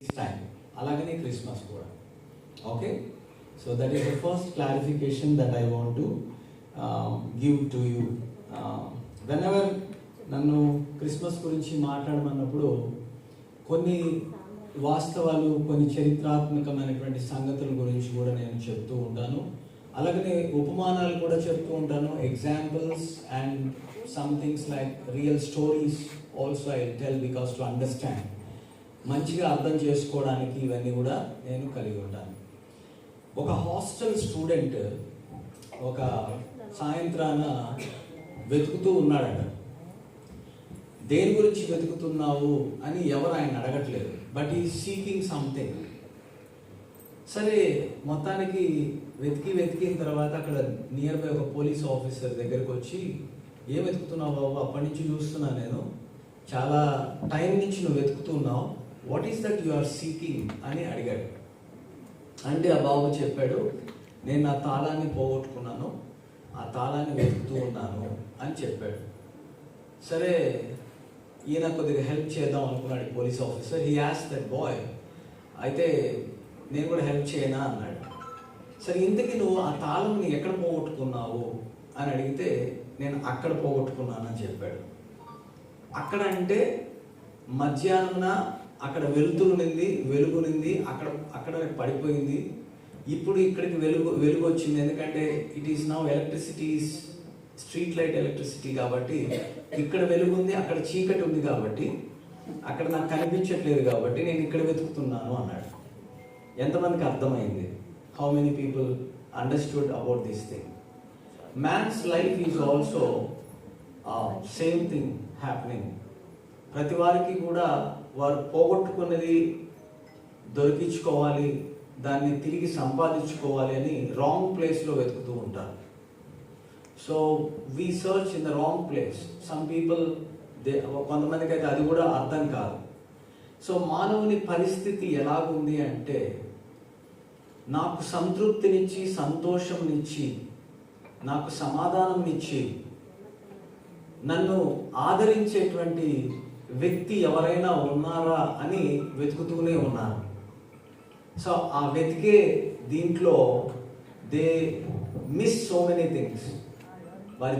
time alagane Christmas kuda. Okay, so that is the first clarification that I want to give to you. Whenever నన్ను Christmas గురించి మాట్లాడమన్నప్పుడు కొన్ని వాస్తవాలు, కొన్ని చరిత్రాత్మకమైనటువంటి సంగతుల గురించి కూడా నేను చెప్తూ ఉంటాను. అలాగనే ఉపమానాలు కూడా చెప్తూ ఉంటాను. Examples and some things like real stories also I tell because to understand, మంచిగా అర్థం చేసుకోవడానికి ఇవన్నీ కూడా నేను కలిగి ఉంటాను. ఒక హాస్టల్ స్టూడెంట్ ఒక సాయంత్రాన వెతుకుతూ ఉన్నాడట. దేని గురించి వెతుకుతున్నావు అని ఎవరు ఆయన అడగట్లేదు, బట్ ఈ సీకింగ్ సంథింగ్. సరే, మొత్తానికి వెతికిన తర్వాత అక్కడ నియర్ బై ఒక పోలీస్ ఆఫీసర్ దగ్గరికి వచ్చి, ఏం వెతుకుతున్నావు బాబు, అప్పటి నుంచి చూస్తున్నా నేను, చాలా టైం నుంచి నువ్వు వెతుకుతున్నావు, what is that you are seeking అని అడిగాడు. అంటే ఆ బాబు చెప్పాడు, నేను నా తాళాన్ని పోగొట్టుకున్నాను, ఆ తాళాన్ని వెతుకుతూ ఉన్నాను అని చెప్పాడు. సరే, ఈయన కొద్దిగా హెల్ప్ చేద్దాం అనుకున్నాడు police officer. He asked that boy, అయితే నేను కూడా హెల్ప్ చేయనా అన్నాడు. సరే, ఇంతకీ నువ్వు ఆ తాళంని ఎక్కడ పోగొట్టుకున్నావు అని అడిగితే, నేను అక్కడ పోగొట్టుకున్నానని చెప్పాడు. అక్కడ అంటే మధ్యాహ్నం అక్కడ వెలుగునింది, అక్కడ పడిపోయింది. ఇప్పుడు ఇక్కడికి వెలుగు వచ్చింది, ఎందుకంటే it is now electricity, street light electricity కాబట్టి ఇక్కడ వెలుగుంది, అక్కడ చీకటి ఉంది కాబట్టి అక్కడ నాకు కనిపించట్లేదు కాబట్టి నేను ఇక్కడ వెతుకుతున్నాను అన్నాడు. ఎంతమందికి అర్థమైంది? How many people understood about this thing? Man's life is also same thing happening. ప్రతి వారికి కూడా వారు పోగొట్టుకున్నది దొరికించుకోవాలి, దాన్ని తిరిగి సంపాదించుకోవాలి అని రాంగ్ ప్లేస్లో వెతుకుతూ ఉంటారు. So we search in the wrong place. Some people కొంతమందికి అయితే అది కూడా అర్థం కాదు. సో మానవుని పరిస్థితి ఎలాగుంది అంటే, నాకు సంతృప్తినిచ్చి, సంతోషంనిచ్చి, నాకు సమాధానంనిచ్చి, నన్ను ఆదరించేటువంటి వ్యక్తి ఎవరైనా ఉన్నారా అని వెతుకుతూనే ఉన్నారు. సో ఆ వెతికే దీంట్లో they miss so many things. వారి